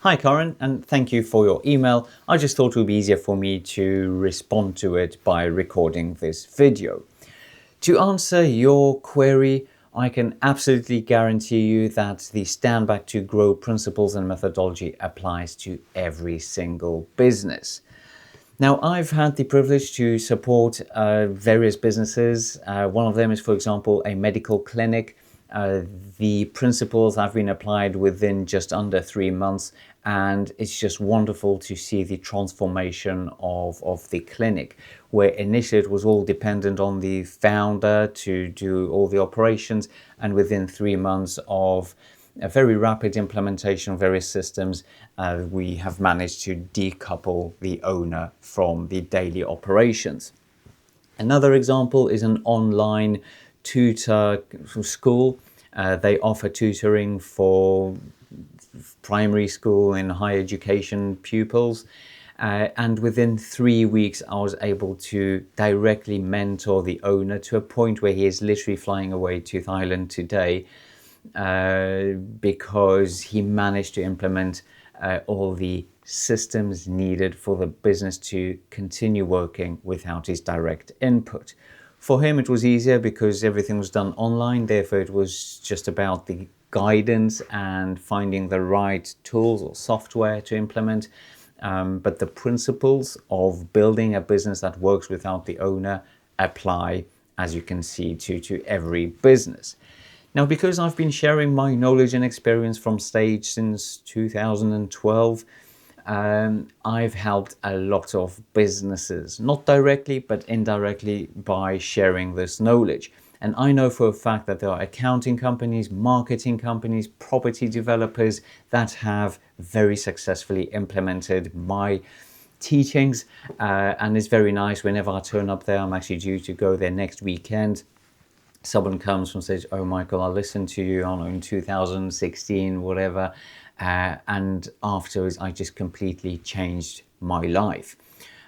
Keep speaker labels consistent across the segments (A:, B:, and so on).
A: Hi Karen, and thank you for your email. I just thought it would be easier for me to respond to it by recording this video. To answer your query, I can absolutely guarantee you that the Stand Back to Grow principles and methodology applies to every single business. Now, I've had the privilege to support various businesses. One of them is, for example, a medical clinic. The principles have been applied within just under 3 months, and it's just wonderful to see the transformation of the clinic, where initially it was all dependent on the founder to do all the operations, and within 3 months of a very rapid implementation of various systems, we have managed to decouple the owner from the daily operations. Another example is an online tutor school. They offer tutoring for primary school and higher education pupils. And within 3 weeks, I was able to directly mentor the owner to a point where he is literally flying away to Thailand today, because he managed to implement all the systems needed for the business to continue working without his direct input. For him, it was easier because everything was done online. Therefore, it was just about the guidance and finding the right tools or software to implement. But the principles of building a business that works without the owner apply, as you can see, to every business. Now, because I've been sharing my knowledge and experience from Stage since 2012, I've helped a lot of businesses, not directly, but indirectly by sharing this knowledge. And I know for a fact that there are accounting companies, marketing companies, property developers that have very successfully implemented my teachings. And it's very nice whenever I turn up there. I'm actually due to go there next weekend. Someone comes and says, "Oh, Michael, I listened to you on in 2016, whatever." And afterwards, I just completely changed my life.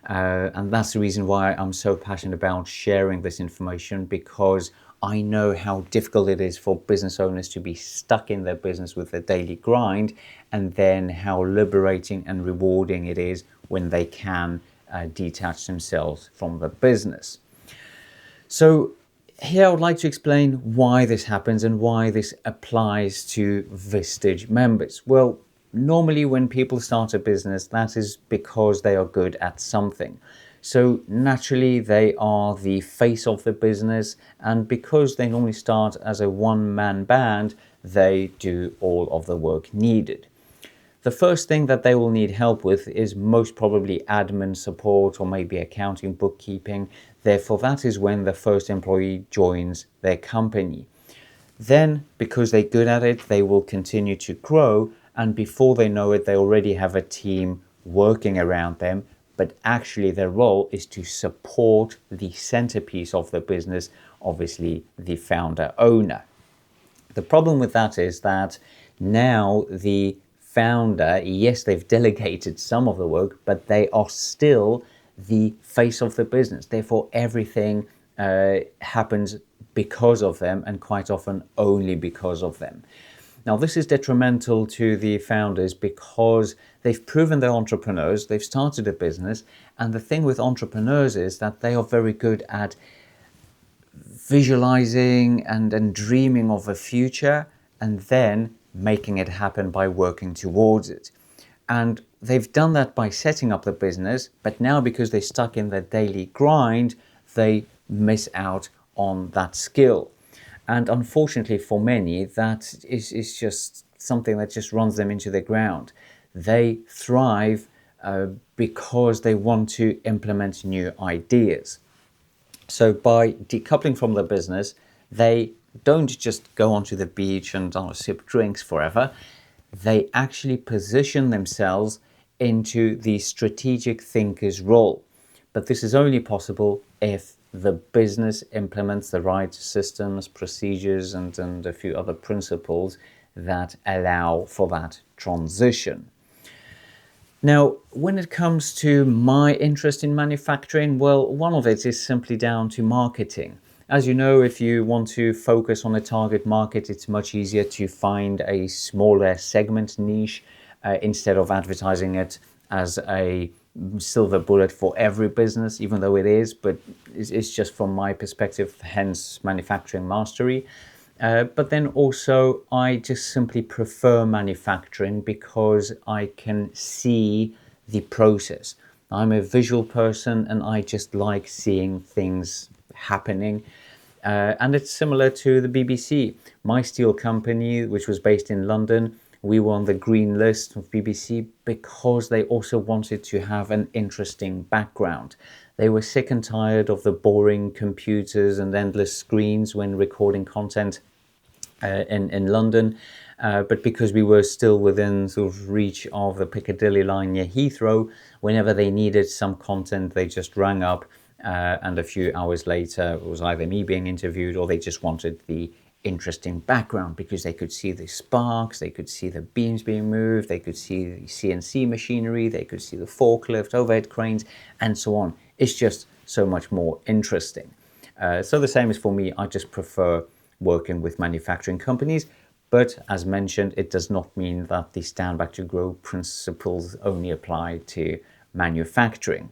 A: And that's the reason why I'm so passionate about sharing this information, because I know how difficult it is for business owners to be stuck in their business with their daily grind, and then how liberating and rewarding it is when they can detach themselves from the business. So here I would like to explain why this happens and why this applies to Vistage members. Well, normally when people start a business, that is because they are good at something. So naturally they are the face of the business, and because they normally start as a one-man band, they do all of the work needed. The first thing that they will need help with is most probably admin support or maybe accounting, bookkeeping. Therefore, that is when the first employee joins their company. Then, because they're good at it, they will continue to grow, and before they know it, they already have a team working around them. But actually, their role is to support the centerpiece of the business, obviously the founder owner. The problem with that is that now the founder, yes, they've delegated some of the work, but they are still the face of the business. Therefore, everything happens because of them, and quite often only because of them. Now, this is detrimental to the founders because they've proven they're entrepreneurs, they've started a business, and the thing with entrepreneurs is that they are very good at visualizing and dreaming of a future, and then making it happen by working towards it. And they've done that by setting up the business, but now because they're stuck in their daily grind, they miss out on that skill. And unfortunately for many, that is just something that just runs them into the ground. They thrive because they want to implement new ideas. So by decoupling from the business, they don't just go onto the beach and sip drinks forever. They actually position themselves into the strategic thinker's role. But this is only possible if the business implements the right systems, procedures, and a few other principles that allow for that transition. Now, when it comes to my interest in manufacturing, well, one of it is simply down to marketing. As you know, if you want to focus on a target market, it's much easier to find a smaller segment niche instead of advertising it as a silver bullet for every business, even though it is, but it's just from my perspective, hence manufacturing mastery. But then also, I just simply prefer manufacturing because I can see the process. I'm a visual person and I just like seeing things happening. And it's similar to the BBC. My steel company, which was based in London, we were on the green list of BBC because they also wanted to have an interesting background. They were sick and tired of the boring computers and endless screens when recording content in London. But because we were still within sort of reach of the Piccadilly line near Heathrow, whenever they needed some content, they just rang up, and a few hours later, it was either me being interviewed or they just wanted the interesting background because they could see the sparks, they could see the beams being moved, they could see the CNC machinery, they could see the forklift, overhead cranes, and so on. It's just so much more interesting. So the same is for me. I just prefer working with manufacturing companies. But as mentioned, it does not mean that the stand back to grow principles only apply to manufacturing.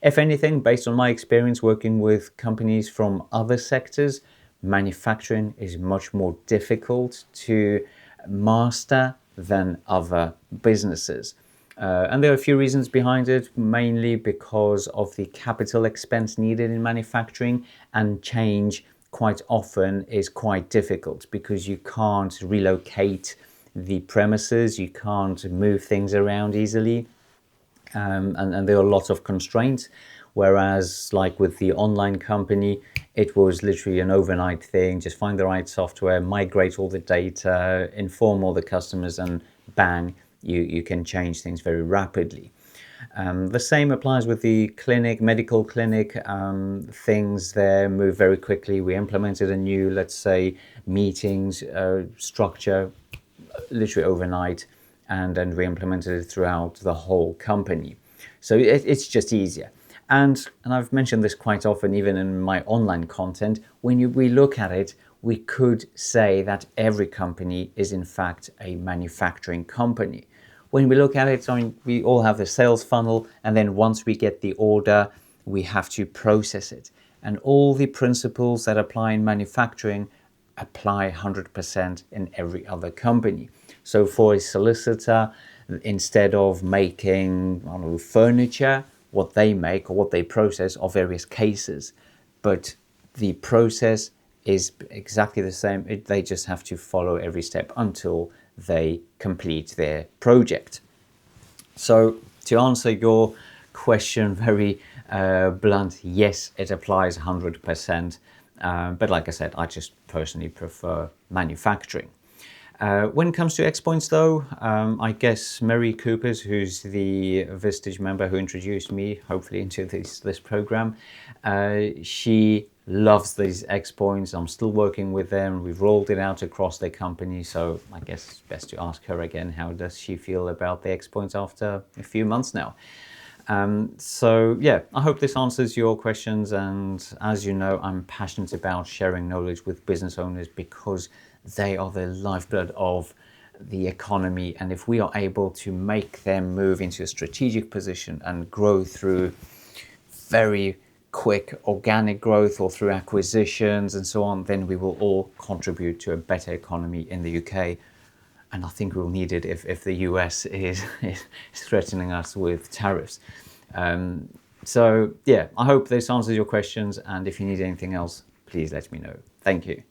A: If anything, based on my experience working with companies from other sectors, manufacturing is much more difficult to master than other businesses. And there are a few reasons behind it, mainly because of the capital expense needed in manufacturing, and change quite often is quite difficult because you can't relocate the premises, you can't move things around easily, and there are lots of constraints. Whereas, like with the online company, it was literally an overnight thing. Just find the right software, migrate all the data, inform all the customers, and bang, you can change things very rapidly. The same applies with the clinic, medical clinic. Things there move very quickly. We implemented a new, let's say, meetings structure literally overnight, and then we implemented it throughout the whole company. So it's just easier. And I've mentioned this quite often, even in my online content. When we look at it, we could say that every company is in fact a manufacturing company. When we look at it, I mean, we all have the sales funnel, and then once we get the order, we have to process it. And all the principles that apply in manufacturing apply 100% in every other company. So for a solicitor, instead of making, I don't know, furniture, what they make or what they process are various cases. But the process is exactly the same. They just have to follow every step until they complete their project. So to answer your question very blunt, yes, it applies 100%. But like I said, I just personally prefer manufacturing. When it comes to X-Points though, I guess Mary Coopers, who's the Vistage member who introduced me, hopefully, into this program, she loves these X-Points. I'm still working with them. We've rolled it out across their company, so I guess it's best to ask her again, how does she feel about the X-Points after a few months now? So yeah, I hope this answers your questions, and as you know, I'm passionate about sharing knowledge with business owners because they are the lifeblood of the economy, and if we are able to make them move into a strategic position and grow through very quick organic growth or through acquisitions and so on, then we will all contribute to a better economy in the UK. And I think we'll need it if the US is threatening us with tariffs. So yeah, I hope this answers your questions, and if you need anything else, please let me know. Thank you.